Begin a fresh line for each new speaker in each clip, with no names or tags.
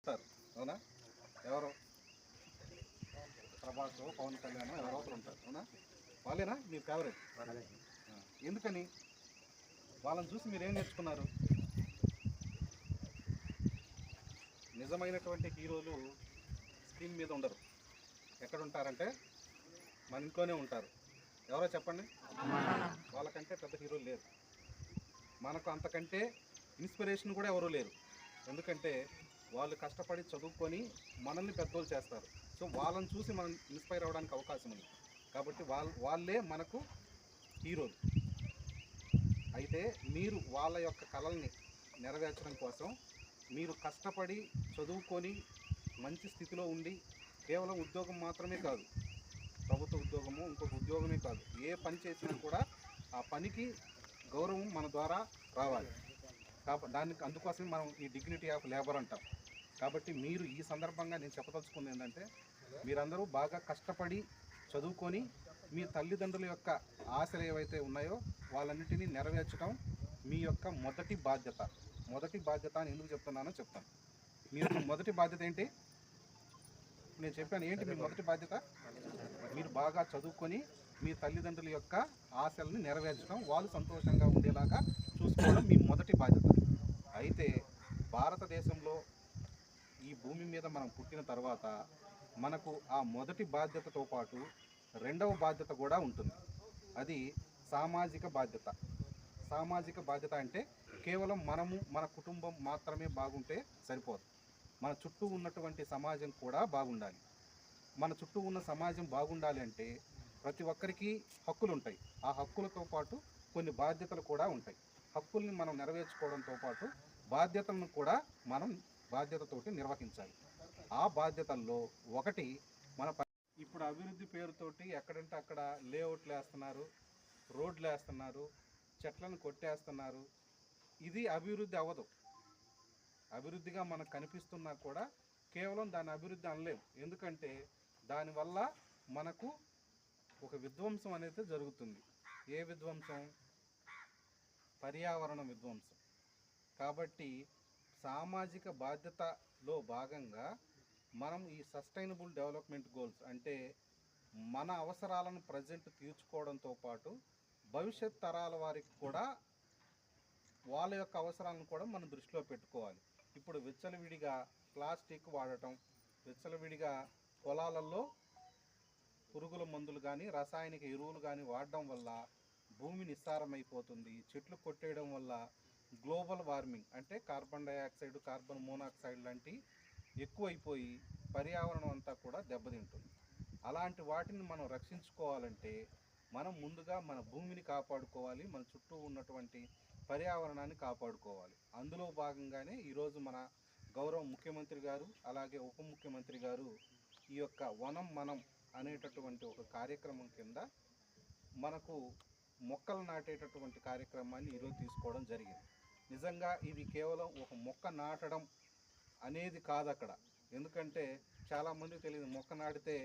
Sir అవునా? ఎవరు ప్రభాస్ పవన్ కళ్యాణ్ ఎవరో ఒకరు ఉంటారు అవునా? వాళ్ళేనా మీ ఫేవరెట్? ఎందుకని? వాళ్ళని చూసి మీరు ఏం నేర్చుకున్నారు? నిజమైనటువంటి హీరోలు స్క్రీన్ మీద ఉండరు. ఎక్కడ ఉంటారంటే మన ఇంట్లోనే ఉంటారు. ఎవరో చెప్పండి. వాళ్ళకంటే పెద్ద హీరోలు లేరు. మనకు అంతకంటే ఇన్స్పిరేషన్ కూడా ఎవరూ లేరు. ఎందుకంటే వాళ్ళు కష్టపడి చదువుకొని మనల్ని పెద్దోళ్ళు చేస్తారు. సో వాళ్ళని చూసి మనం ఇన్స్పైర్ అవ్వడానికి అవకాశం ఉంది. కాబట్టి వాళ్ళే మనకు హీరోలు. అయితే మీరు వాళ్ళ యొక్క కళల్ని నెరవేర్చడం కోసం మీరు కష్టపడి చదువుకొని మంచి స్థితిలో ఉండి కేవలం ఉద్యోగం మాత్రమే కాదు, ప్రభుత్వ ఉద్యోగము ఇంకొక ఉద్యోగమే కాదు, ఏ పని చేసినా కూడా ఆ పనికి గౌరవం మన ద్వారా రావాలి. కాబట్టి అందుకోసమే మనం ఈ డిగ్నిటీ ఆఫ్ లేబర్ అంటాం. కాబట్టి మీరు ఈ సందర్భంగా నేను చెప్పదలుచుకుంది ఏంటంటే మీరందరూ బాగా కష్టపడి చదువుకొని మీ తల్లిదండ్రుల యొక్క ఆశలు ఏవైతే ఉన్నాయో వాళ్ళన్నిటినీ నెరవేర్చడం మీ యొక్క మొదటి బాధ్యత. మొదటి బాధ్యత అని ఎందుకు చెప్తున్నానో చెప్తాను. మీ యొక్క మొదటి బాధ్యత ఏంటి? నేను చెప్పాను ఏంటి మీ మొదటి బాధ్యత? మీరు బాగా చదువుకొని మీ తల్లిదండ్రుల యొక్క ఆశల్ని నెరవేర్చడం, వాళ్ళు సంతోషంగా ఉండేలాగా చూసుకోవడం మీ మొదటి బాధ్యత. అయితే భారతదేశంలో ఈ భూమి మీద మనం పుట్టిన తర్వాత మనకు ఆ మొదటి బాధ్యతతో పాటు రెండవ బాధ్యత కూడా ఉంటుంది. అది సామాజిక బాధ్యత. సామాజిక బాధ్యత అంటే కేవలం మనము మన కుటుంబం మాత్రమే బాగుంటే సరిపోదు. మన చుట్టూ ఉన్నటువంటి సమాజం కూడా బాగుండాలి. మన చుట్టూ ఉన్న సమాజం బాగుండాలి అంటే ప్రతి ఒక్కరికి హక్కులు ఉంటాయి. ఆ హక్కులతో పాటు కొన్ని బాధ్యతలు కూడా ఉంటాయి. హక్కుల్ని మనం నెరవేర్చుకోవడంతో పాటు బాధ్యతలను కూడా మనం బాధ్యతతోటి నిర్వహించాలి. ఆ బాధ్యతల్లో ఒకటి మన ఇప్పుడు అభివృద్ధి పేరుతోటి ఎక్కడంటే అక్కడ లేఅవుట్లు వేస్తున్నారు, రోడ్లు వేస్తున్నారు, చెట్లను కొట్టేస్తున్నారు. ఇది అభివృద్ధి అవ్వదు. అభివృద్ధిగా మనకు కనిపిస్తున్నా కూడా కేవలం దాని అభివృద్ధి అనలేం. ఎందుకంటే దానివల్ల మనకు ఒక విధ్వంసం అనేది జరుగుతుంది. ఏ విధ్వంసం? పర్యావరణ విధ్వంసం. కాబట్టి సామాజిక బాధ్యతలో భాగంగా మనం ఈ సస్టైనబుల్ డెవలప్మెంట్ గోల్స్ అంటే మన అవసరాలను ప్రజెంట్ తీర్చుకోవడంతో పాటు భవిష్యత్ తరాల వారికి కూడా వాళ్ళ యొక్క అవసరాలను కూడా మనం దృష్టిలో పెట్టుకోవాలి. ఇప్పుడు విచ్చలవిడిగా ప్లాస్టిక్ వాడటం, విచ్చలవిడిగా పొలాలలో పురుగుల మందులు కానీ రసాయనిక ఎరువులు కానీ వాడడం వల్ల భూమి నిస్సారమైపోతుంది. చెట్లు కొట్టేయడం వల్ల గ్లోబల్ వార్మింగ్ అంటే కార్బన్ డైఆక్సైడ్, కార్బన్ మోనాక్సైడ్ లాంటి ఎక్కువైపోయి పర్యావరణం అంతా కూడా దెబ్బతింటుంది. అలాంటి వాటిని మనం రక్షించుకోవాలంటే మనం ముందుగా మన భూమిని కాపాడుకోవాలి, మన చుట్టూ ఉన్నటువంటి పర్యావరణాన్ని కాపాడుకోవాలి. అందులో భాగంగానే ఈరోజు మన గౌరవ ముఖ్యమంత్రి గారు అలాగే ఉప ముఖ్యమంత్రి గారు ఈ యొక్క వనం మనం అనేటటువంటి ఒక కార్యక్రమం కింద మనకు మొక్కలు నాటేటటువంటి కార్యక్రమాన్ని ఈరోజు తీసుకోవడం జరిగింది. నిజంగా ఇది కేవలం ఒక మొక్క నాటడం అనేది కాదు అక్కడ. ఎందుకంటే చాలామంది తెలియదు మొక్క నాటితే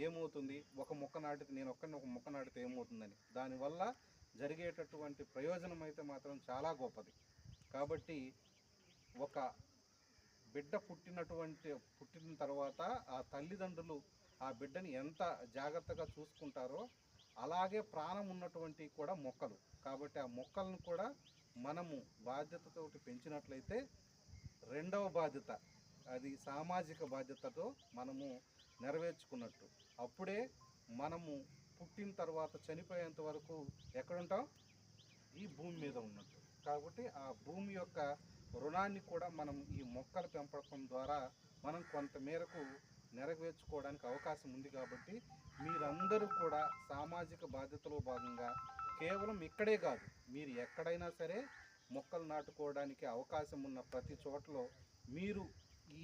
ఏమవుతుంది, ఒక మొక్క నాటితే నేను ఒక్కడిని ఒక మొక్క నాటితే ఏమవుతుందని. దానివల్ల జరిగేటటువంటి ప్రయోజనం అయితే మాత్రం చాలా గొప్పది. కాబట్టి ఒక బిడ్డ పుట్టిన తర్వాత ఆ తల్లిదండ్రులు ఆ బిడ్డని ఎంత జాగ్రత్తగా చూసుకుంటారో అలాగే ప్రాణం ఉన్నటువంటి కూడా మొక్కలు. కాబట్టి ఆ మొక్కలను కూడా మనము బాధ్యతతోటి పెంచినట్లయితే రెండవ బాధ్యత అది సామాజిక బాధ్యతతో మనము నెరవేర్చుకున్నట్టు. అప్పుడే మనము పుట్టిన తర్వాత చనిపోయేంత వరకు ఎక్కడుంటాం? ఈ భూమి మీద ఉన్నట్టు. కాబట్టి ఆ భూమి యొక్క రుణాన్ని కూడా మనం ఈ మొక్కల పెంపకం ద్వారా మనం కొంత మేరకు నెరవేర్చుకోవడానికి అవకాశం ఉంది. కాబట్టి మీరందరూ కూడా సామాజిక బాధ్యతలో భాగంగా కేవలం ఇక్కడే కాదు, మీరు ఎక్కడైనా సరే మొక్కలు నాటుకోవడానికి అవకాశం ఉన్న ప్రతి చోటలో మీరు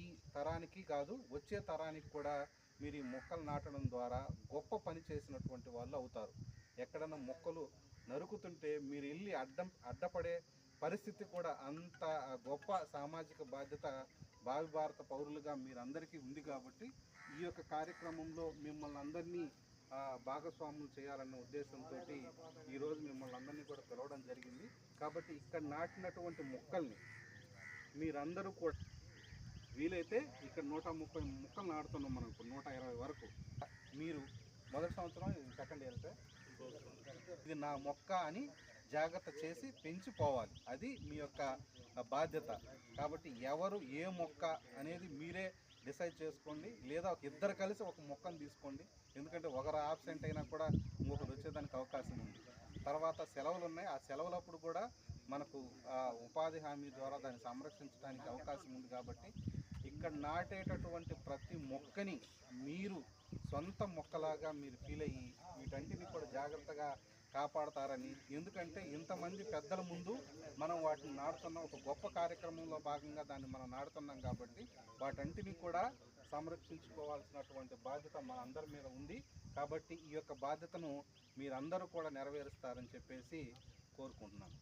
ఈ తరానికి కాదు వచ్చే తరానికి కూడా మీరు ఈ మొక్కలు నాటడం ద్వారా గొప్ప పని చేసినటువంటి వాళ్ళు అవుతారు. ఎక్కడన్నా మొక్కలు నరుకుతుంటే మీరు వెళ్ళి అడ్డపడే పరిస్థితి కూడా అంత గొప్ప సామాజిక బాధ్యత భావి భారత పౌరులుగా మీరందరికీ ఉంది. కాబట్టి ఈ యొక్క కార్యక్రమంలో మిమ్మల్ని అందరినీ భాగస్వాములు చేయాలన్న ఉద్దేశంతో ఈరోజు మిమ్మల్ని అందరినీ కూడా పిలవడం జరిగింది. కాబట్టి ఇక్కడ నాటినటువంటి మొక్కల్ని మీరందరూ కూడా వీలైతే ఇక్కడ 130 మొక్కలు నాటుతున్నాం మనం ఇప్పుడు 120 వరకు. మీరు మొదటి సంవత్సరం, ఇది సెకండ్ ఇయర్ సార్, ఇది నా మొక్క అని జాగ్రత్త చేసి పెంచిపోవాలి. అది మీ యొక్క బాధ్యత. కాబట్టి ఎవరు ఏ మొక్క అనేది మీరే డిసైడ్ చేసుకోండి, లేదా ఒక ఇద్దరు కలిసి ఒక మొక్కను తీసుకోండి. ఎందుకంటే ఒకరు ఆబ్సెంట్ అయినా కూడా ఇంకొకరు వచ్చేదానికి అవకాశం ఉంది. తర్వాత సెలవులు ఉన్నాయి, ఆ సెలవులప్పుడు కూడా మనకు ఉపాధి హామీ ద్వారా దాన్ని సంరక్షించడానికి అవకాశం ఉంది. కాబట్టి ఇక్కడ నాటేటటువంటి ప్రతి మొక్కని మీరు సొంత మొక్కలాగా మీరు ఫీల్ అయ్యి వీటన్నిటిని కూడా జాగ్రత్తగా కాపాడతారని, ఎందుకంటే ఇంతమంది పెద్దల ముందు మనం వాటిని నాటుతున్నాం, ఒక గొప్ప కార్యక్రమంలో భాగంగా దాన్ని మనం నాటుతున్నాం. కాబట్టి వాటన్నిటిని కూడా సంరక్షించుకోవాల్సినటువంటి బాధ్యత మన అందరి మీద ఉంది. కాబట్టి ఈ యొక్క బాధ్యతను మీరందరూ కూడా నెరవేరుస్తారని చెప్పేసి కోరుకుంటున్నాను.